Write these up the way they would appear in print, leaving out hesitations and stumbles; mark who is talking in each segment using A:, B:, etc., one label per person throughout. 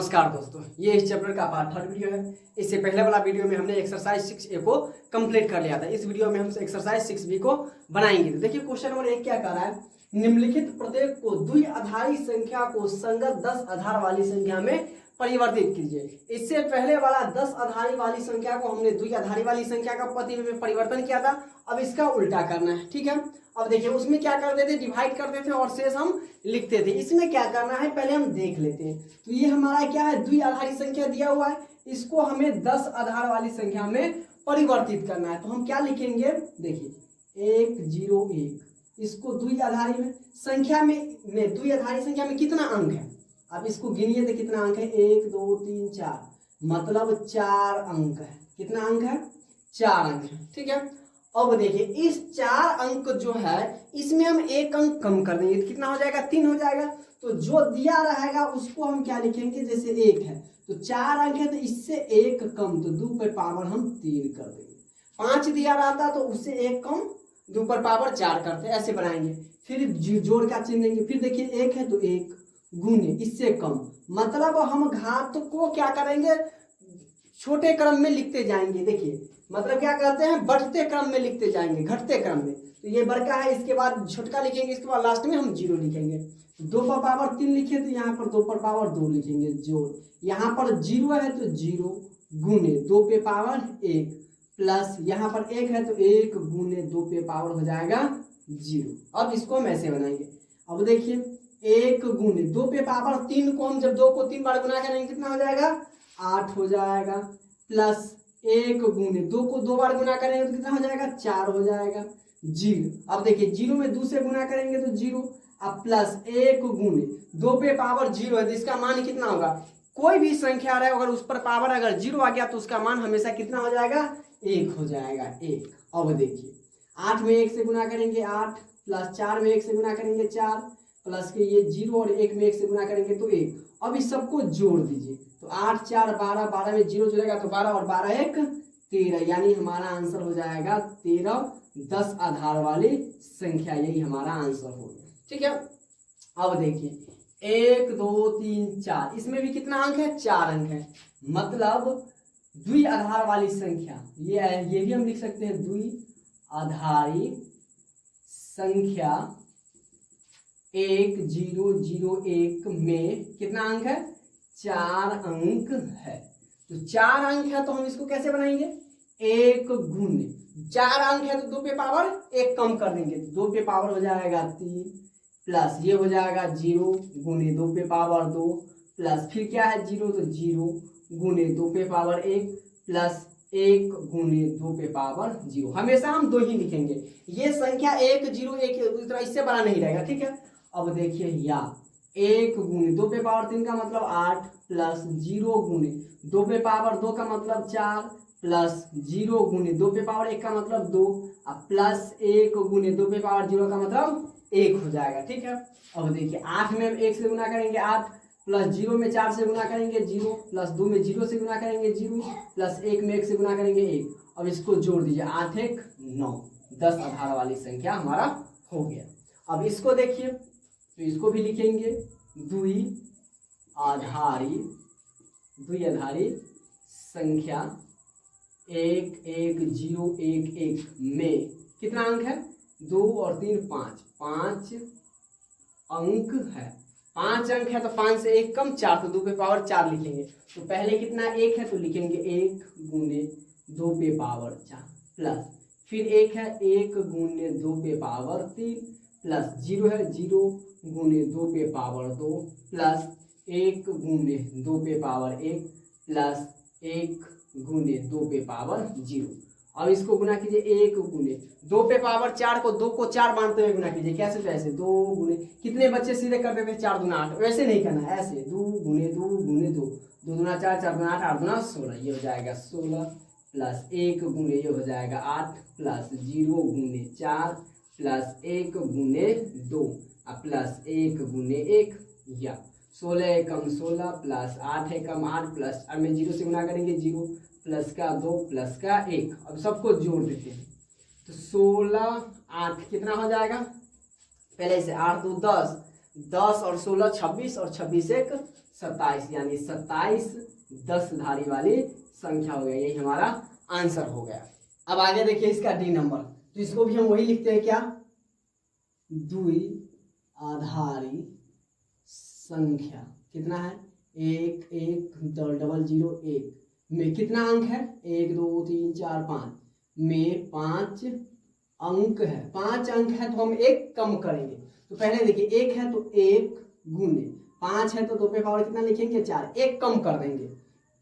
A: नमस्कार दोस्तों, ये इस चैप्टर का पार्ट 3 वीडियो है। इससे पहले वाला वीडियो में हमने एक्सरसाइज 6A को कंप्लीट कर लिया था। इस वीडियो में हम एक्सरसाइज 6B को बनाएंगे। तो देखिए क्वेश्चन नंबर 1 क्या कह रहा है, निम्नलिखित प्रत्येक को द्विआधारी संख्या को संगत 10 आधार वाली संख्या में परिवर्तित कीजिए। इससे पहले वाला 10 आधारी वाली संख्या को हमने द्विआधारी वाली संख्या का प्रतिबिंब में परिवर्तन किया था। अब इसका उल्टा करना है, ठीक है। अब देखिए उसमें क्या करते थे, डिवाइड करते थे और शेष हम लिखते थे। इसमें क्या करना है पहले हम देख लेते हैं। तो ये हमारा क्या है, द्विआधारी संख्या दिया हुआ है, इसको हमें 10 आधार वाली संख्या में परिवर्तित करना है। तो हम क्या लिखेंगे, देखिए 1 0 1, इसको द्विआधारी में संख्या में द्विआधारी संख्या में कितना अंक है, अब इसको गिनिए तो कितना अंक है, 1 2 3 4, मतलब 4 अंक है। कितना अंक है, 4 अंक है, ठीक है। अब देखिए इस 4 अंक जो है इसमें हम 1 अंक कम कर देंगे तो कितना हो जाएगा, 3 हो जाएगा। तो जो दिया रहेगा उसको हम क्या लिखेंगे, जैसे 1 है तो 4 अंक है तो इससे 1 कम, तो 2 पे पावर हम 3 कर देंगे। 5 दिया रहता तो उससे 1 कम 2 पर पावर 4 करते, ऐसे बनाएंगे। फिर जोड़ का चिन्ह देंगे। फिर देखिए 1 है तो 1 गुने इससे कम, मतलब हम घात को क्या करेंगे, छोटे क्रम में लिखते जाएंगे। देखिए मतलब क्या कहते हैं, बढ़ते क्रम में लिखते जाएंगे, घटते क्रम में। तो ये बड़का है, इसके बाद छोटका लिखेंगे, इसके बाद लास्ट में हम 0 लिखेंगे। 2 पर पावर 3 लिखे तो यहाँ पर 2 पर पावर 2 लिखेंगे जोड़। यहाँ पर 0 है तो 0 गुने 2 पे पावर 1 प्लस यहाँ पर 1 है तो 1 गुने 2 पे पावर हो जाएगा 0। अब इसको हम ऐसे बनाएंगे। अब देखिए 1 गुने 2 पे पावर 3 को हम जब 2 को 3 बार गुना करेंगे कितना हो जाएगा, 8 हो जाएगा, प्लस 1 गुने 2 को 2 बार गुना करेंगे तो कितना हो जाएगा, 4 हो जाएगा 0। अब देखिए 0 में 2 से गुना करेंगे तो 0, अब प्लस 1 गुने 2 पे पावर 0 है तो इसका मान कितना होगा, कोई भी संख्या रहे अगर उस पर पावर अगर 0 आ गया तो उसका मान हमेशा कितना हो जाएगा, 1 हो जाएगा 1। अब देखिए 8 में 1 से गुना करेंगे 8, प्लस 4 में 1 से गुना करेंगे 4, प्लस के ये 0 और 1 में 1 से गुना करेंगे तो 1। अब इस सबको जोड़ दीजिए तो 8 4 12, 12 में 0 जुड़ेगा तो 12 और 12 1 13, यानी हमारा आंसर हो जाएगा 13 10 आधार वाली संख्या, यही हमारा आंसर हो गया, ठीक है। अब देखिए 1 2 3 4, इसमें भी कितना अंक है, 4 अंक है, मतलब द्विआधार वाली संख्या ये भी हम लिख सकते हैं, द्विआधारी संख्या 1 0 0 1 में कितना अंक है, 4 अंक है। तो 4 अंक है तो हम इसको कैसे बनाएंगे, 1 गुने 4 अंक है तो 2 पे पावर 1 कम कर देंगे, 2 पे पावर हो जाएगा 3, प्लस ये हो जाएगा 0 गुने 2 पे पावर 2, प्लस फिर क्या है 0 तो 0 गुने 2 पे पावर 1 प्लस 1 गुने 2 पे पावर 0। हमेशा हम 2 ही लिखेंगे, ये संख्या 1 0 1 इससे बड़ा नहीं रहेगा, ठीक है। अब देखिए या 1 गुने 2 पे पावर 3 का मतलब 8, प्लस 0 गुने 2 पे पावर 2 का मतलब 4, प्लस 0 गुने 2 पे पावर 1 का मतलब 2, अब प्लस 1 गुने 2 पे पावर 0 का मतलब 1 हो जाएगा, ठीक है। अब देखिए 8 में 1 से गुना करेंगे 8, प्लस 0 में 4 से गुना करेंगे 0, प्लस 2 में 0 से गुना करेंगे 0, प्लस 1 में 1 से गुना करेंगे 1। अब इसको जोड़ दीजिए, 8 1 9, 10 आधार वाली संख्या हमारा हो गया। अब इसको देखिए तो इसको भी लिखेंगे द्विआधारी संख्या 1 1 0 1 1 में कितना अंक है, 2 और 3 5 अंक है। 5 अंक है तो 5 से 1 कम 4, तो 2 पे पावर 4 लिखेंगे। तो पहले कितना 1 है तो लिखेंगे 1 गुने 2 पे पावर 4, प्लस फिर 1 है 1 गुने 2 पे पावर 3, प्लस 0 है 0 गुने 2 पे पावर 2, प्लस 1 गुने 2 पे पावर 1, प्लस 1 गुने 2 पे पावर 0। अब इसको गुना कीजिए, 1 गुने 2 पे पावर 4 को 2 को 4 बांटते हुए गुना कीजिए। कैसे, तो ऐसे 2 गुने, कितने बच्चे सीधे करते थे 4 दूना 8, वैसे नहीं करना, ऐसे 2 गुने 2 गुने 2, 2 दूना 4 4 दूना 8 8 दूना 16, ये हो जाएगा 16, प्लस 1 गुने ये हो जाएगा 8, प्लस 0 गुने 4, प्लस 1 गुने 2, प्लस 1 गुने 1, या 16 एकम 16, प्लस 8 एकम 8, प्लस अब में 0 से गुना करेंगे 0, प्लस का 2 प्लस का 1। अब सबको जोड़ देते हैं तो 16 8 कितना हो जाएगा, पहले से 8 2 10, 10 और 16 26 और 26 1 27, यानी 27 10 धारी वाली संख्या हो गया। यही हमारा आंसर हो गया। अब आगे देखिए इसका डी नंबर, तो इसको भी हम वही लिखते हैं क्या, द्विआधारी संख्या। कितना है, 1 1 0 0 1 में कितना अंक है, 1 2 3 4 5 में 5 अंक है, 5 अंक है तो हम 1 कम करेंगे। तो पहले देखिए 1 है तो 1 गुने 5 है तो 2 पे पावर कितना लिखेंगे 4, 1 कम कर देंगे,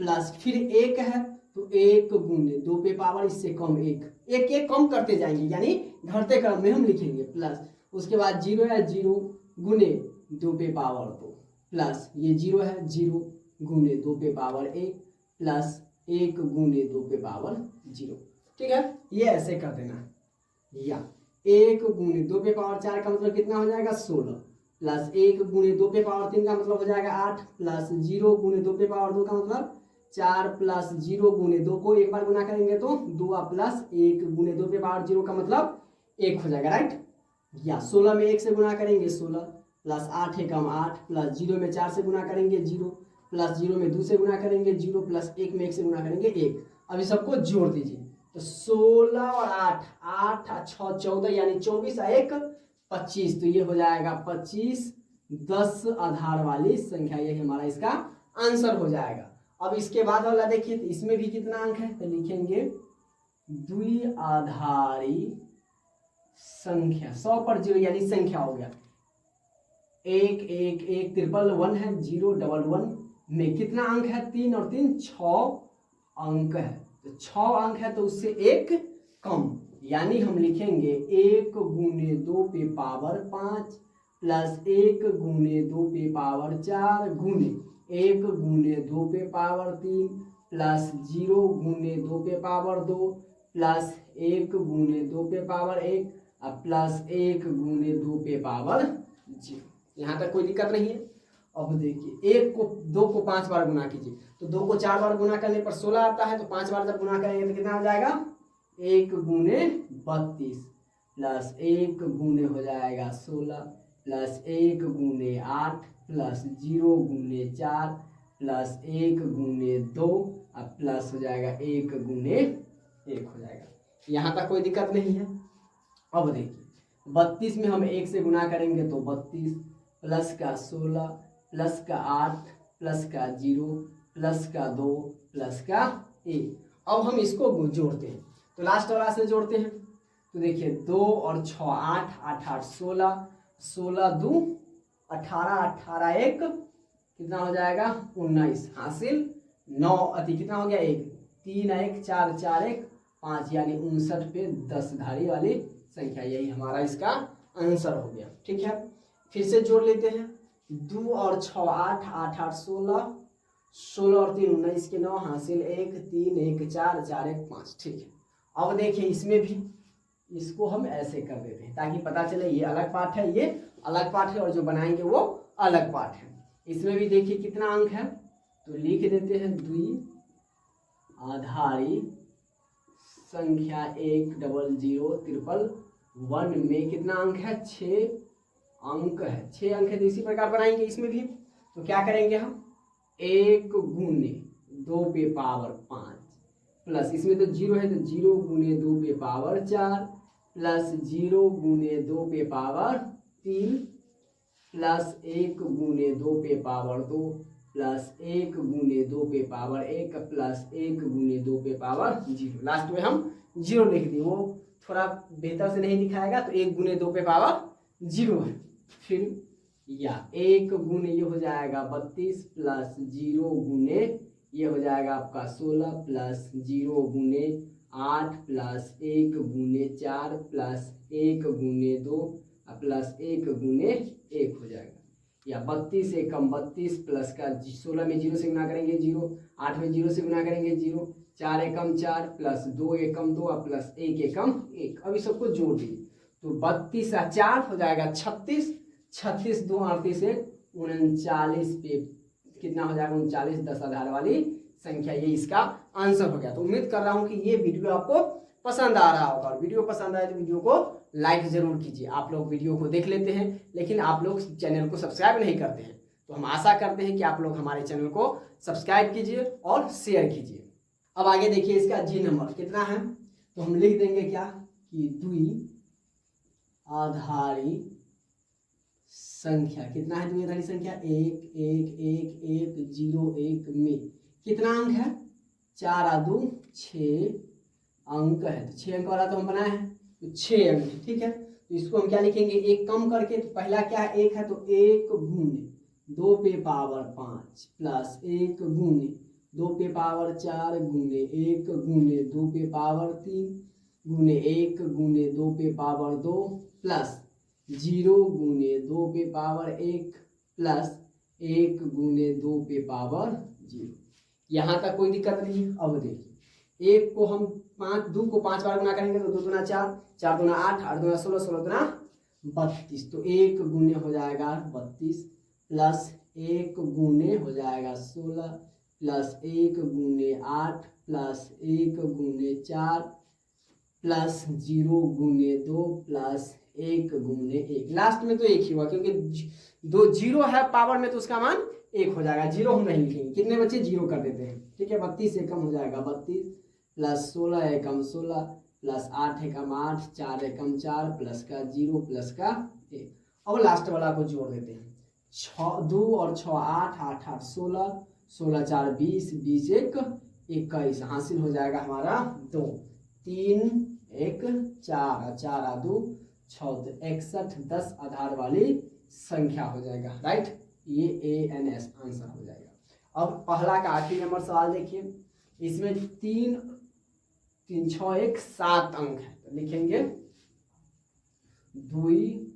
A: प्लस फिर 1 है तो 1 गुने 2 पे पावर इससे कम 1, 1 1 कम करते जाएंगे, यानी घटते क्रम में हम लिखेंगे, प्लस उसके बाद 0 है 0 गुने 2 पे पावर 2, प्लस ये 0 है 0 गुने 2 पे पावर 1, प्लस 1 गुने 2 पे पावर 0। ठीक है, ये ऐसे कर देना, या 1 गुने 2 पे पावर 4 का मतलब कितना हो जाएगा 16, प्लस 1 गुने 2 पे पावर 3 का मतलब हो जाएगा 8, प्लस 0 गुने 2 पे पावर 2 का मतलब 4, प्लस 0 गुने 2 को एक बार गुना करेंगे तो 2, प्लस 1 गुने 2 पे पावर 0 का मतलब 1 हो जाएगा, राइट। या 16 में 1 से गुना करेंगे 16, प्लस 8 है कम 8, प्लस 0 में 4 से गुना करेंगे 0, प्लस 0 में 2 से गुना करेंगे 0, प्लस 1 में 1 से गुना करेंगे 1। अभी सबको जोड़ दीजिए, तो 16 और 8, 8 और 6 14, यानी 24 और 1 25, तो ये हो जाएगा 25 10 आधार वाली संख्या, यही हमारा इसका आंसर हो जाएगा। अब इसके बाद वाला देखिए, तो इसमें भी कितना अंक है, तो लिखेंगे द्विआधारी संख्या, 100 पर 0 यानी संख्या हो गया, 1 1 1 ट्रिपल 1 है, 0 1 1 में कितना अंक है, 3 और 3 6 अंक है, तो 6 अंक है तो उससे 1 कम, यानी हम लिखेंगे 1 गुने 2 पे पावर 5, प्लस 1 गुने 2 पे पावर 4 गुने 1 गुने 2 पे पावर 3, प्लस 0 गुने 2 पे पावर 2, प्लस 1 गुने 2 पे पावर 1, और प्लस 1 गुने 2 पे पावर 0। यहाँ तक कोई दिक्कत नहीं है। अब देखिए 1 को 2 को 5 बार गुना कीजिए, तो 2 को 4 बार गुना करने पर 16 आता है, तो 5 बार जब गुना करेंगे तो कितना हो जाएगा 1 गुने 32, प्लस 1 गुने हो जाएगा 16, प्लस 1 गुने 8, प्लस 0 गुने 4, प्लस 1 गुने 2, और प्लस हो जाएगा 1 गुने 1 हो जाएगा। यहाँ तक कोई दिक्कत नहीं है। अब देखिए 32 में हम 1 से गुना करेंगे तो 32, प्लस का 16, प्लस का 8, प्लस का 0, प्लस का 2, प्लस का 1। अब हम इसको जोड़ते हैं, तो लास्ट वाला से जोड़ते हैं, तो देखिए 2 और 6 8, 8 8 16, 16 2 18, 18 1 कितना हो जाएगा 19, हासिल 9 अति कितना हो गया 1, 3 1 4 4 1 5, यानी 59 पे 10 धारी वाली संख्या, यही हमारा इसका आंसर हो गया। ठीक है, फिर से जोड़ लेते हैं, 2 और 6 8, 8 8 16, 16 और 3 19 के 9, हासिल 1 3 1 4 4 1 5। ठीक है, अब देखिए इसमें भी इसको हम ऐसे कर देते हैं ताकि पता चले ये अलग पार्ट है, ये अलग पार्ट है, और जो बनाएंगे वो अलग पार्ट है। इसमें भी देखिए कितना अंक है, तो लिख देते हैं द्विआधारी संख्या 1 0 0 ट्रिपल 1 में कितना अंक है 6 अंक है, 6 अंक है, तो इसी प्रकार बनाएंगे इसमें भी। तो क्या करेंगे हम 1 गुने 2 पे पावर 5, प्लस इसमें तो 0 है तो 0 गुने 2 पे पावर 4, प्लस 0 गुने 2 पे पावर 3, प्लस 1 गुने 2 पे पावर 2, प्लस 1 गुने 2 पे पावर 1, प्लस 1 गुने 2 पे पावर 0। लास्ट में हम 0 लिख दिए, वो थोड़ा बेहतर से नहीं दिखाएगा, तो 1 गुने 2 पे पावर 0 है। फिर या 1 गुने ये हो जाएगा 32, प्लस 0 गुने ये हो जाएगा आपका 16, प्लस 0 गुने 8, प्लस 1 गुने 4, प्लस 1 गुने 2, प्लस 1 गुने 1 हो जाएगा। या 32 एक कम 32, प्लस का 16 में 0 से गुना करेंगे 0, 8 में 0 से गुना करेंगे 0, 4 एकम 4, प्लस 2 एकम 2, प्लस 1 एकम 1। अभी सबको जोड़ दीजिए, तो 32 और 4 हो जाएगा 36, 36 2 38 1 39 पे कितना हो जाएगा 39 10 आधार वाली संख्या, ये इसका आंसर हो गया। तो उम्मीद कर रहा हूँ कि ये वीडियो आपको पसंद आ रहा होगा, और वीडियो पसंद आए तो वीडियो को लाइक जरूर कीजिए। आप लोग वीडियो को देख लेते हैं लेकिन आप लोग चैनल को सब्सक्राइब नहीं करते हैं, तो हम आशा करते हैं कि आप लोग हमारे चैनल को सब्सक्राइब कीजिए और शेयर कीजिए। अब आगे देखिए इसका जी नंबर कितना है, तो हम लिख देंगे क्या कि द्विआधारी संख्या कितना है, द्विआधारी संख्या 1 1 1 1 0 1 में कितना अंक है, 4 और 2 6 अंक है। तो 6 अंक वाला तो हम बनाए हैं, तो 6 अंक है, ठीक है। तो इसको हम क्या लिखेंगे, एक कम करके, तो पहला क्या है 1 है, तो 1 गुने 2 पे पावर 5 प्लस 1 गुने 2 पे पावर 4 गुने 1 गुने 2 पे पावर 3 गुने 1 गुने 2 पे पावर 2 प्लस 0 गुने 2 पे पावर 1 प्लस 1 गुने 2 पे पावर 0। यहाँ तक कोई दिक्कत नहीं है। अब देखिए 1 को हम 2 को 5 बार गुना करेंगे तो 2 दूना 4 4 दूना 8 8 दूना 16 16 दूना 32, तो 1 गुने हो जाएगा 32 प्लस 1 गुने हो जाएगा 16 प्लस 1 गुने 8 प्लस 1 गुने 4 प्लस 0 गुने 2 प्लस 1 गुने 1। लास्ट में तो 1 ही हुआ क्योंकि 2 0 है पावर में, तो उसका मान 1 हो जाएगा। 0 हम नहीं लिखेंगे, कितने बच्चे 0 कर देते हैं, ठीक है। 32 एकम हो जाएगा 32 प्लस 16 एकम 16 प्लस 8 एकम 8 4 एकम 4 प्लस का 0 प्लस का 1। अब लास्ट वाला को जोड़ देते हैं, 2 और 6 8 8 8 16 16 4 20 20 1 21, हासिल हो जाएगा हमारा 2 3 1 4 4 2 6 61 10 आधार वाली संख्या हो जाएगा, राइट। ये ANS आंसर हो जाएगा। अब पहला का आखिरी नंबर सवाल देखिए, इसमें 3 3 6 1 7 अंक है, तो लिखेंगे द्विआधारी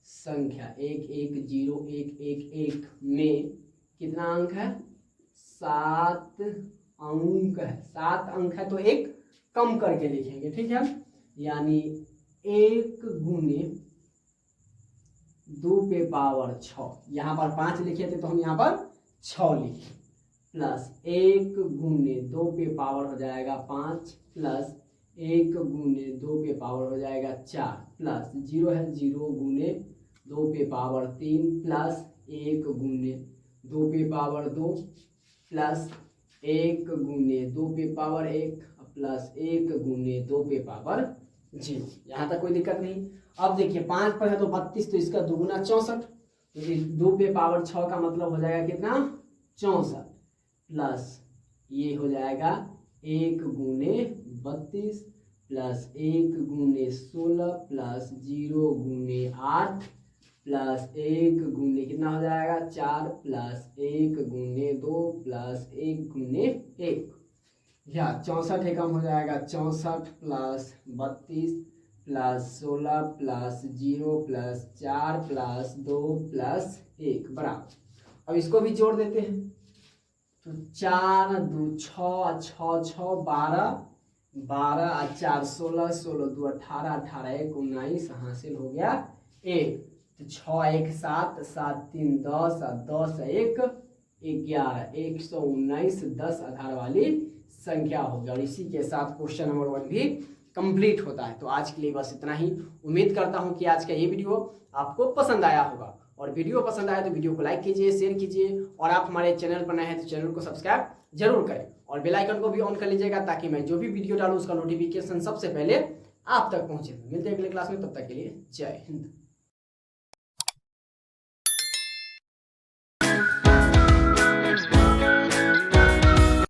A: संख्या 1 1 0 1 1 1 में कितना अंक है, 7 अंक है। 7 अंक है तो एक कम करके लिखेंगे, ठीक है। यानी 1 गुने 2 पे पावर 6, यहाँ पर 5 लिखे थे तो हम यहाँ पर 6 लिखे, प्लस 1 गुने 2 पे पावर हो जाएगा 5 प्लस 1 गुने 2 पे पावर हो जाएगा 4 प्लस 0 है 0 गुने 2 पे पावर 3 प्लस 1 गुने 2 पे पावर 2 प्लस 1 गुने 2 पे पावर 1 प्लस 1 गुने 2 पे पावर 0। यहाँ तक कोई दिक्कत नहीं। अब देखिए 5 पर है तो 32, तो इसका दुगुना 64, तो 2 पे पावर 6 का मतलब हो जाएगा कितना 64 प्लस ये हो जाएगा 1 गुने 32 प्लस 1 गुने 16 प्लस 0 गुने 8 प्लस 1 गुने कितना हो जाएगा 4 प्लस 1 गुने 2 प्लस 1 गुने 1, या 64 एकम हो जाएगा 64 plus 32 plus 16 plus 0 plus 4 plus 2 plus 1 बराबर। अब इसको भी जोड़ देते हैं, तो 4 2 6 6 6 12 12 और 4 16 16 2 18 18 1 19, हासिल हो गया 1। तो 6 1 7 7 3 10 10 1 11 119 10 आधार वाली संख्या होगी। और इसी के साथ क्वेश्चन नंबर 1 भी कंप्लीट होता है। तो आज के लिए बस इतना ही। उम्मीद करता हूं कि आज का ये वीडियो आपको पसंद आया होगा, और वीडियो पसंद आया तो वीडियो को लाइक कीजिए, शेयर कीजिए, और आप हमारे चैनल पर नए हैं तो चैनल को सब्सक्राइब जरूर करें, और बेल आइकन को भी ऑन कर लीजिएगा ताकि मैं जो भी वीडियो डालूं उसका नोटिफिकेशन सबसे पहले आप तक पहुंचे। मिलते हैं अगले क्लास में, तब तक के लिए जय हिंद।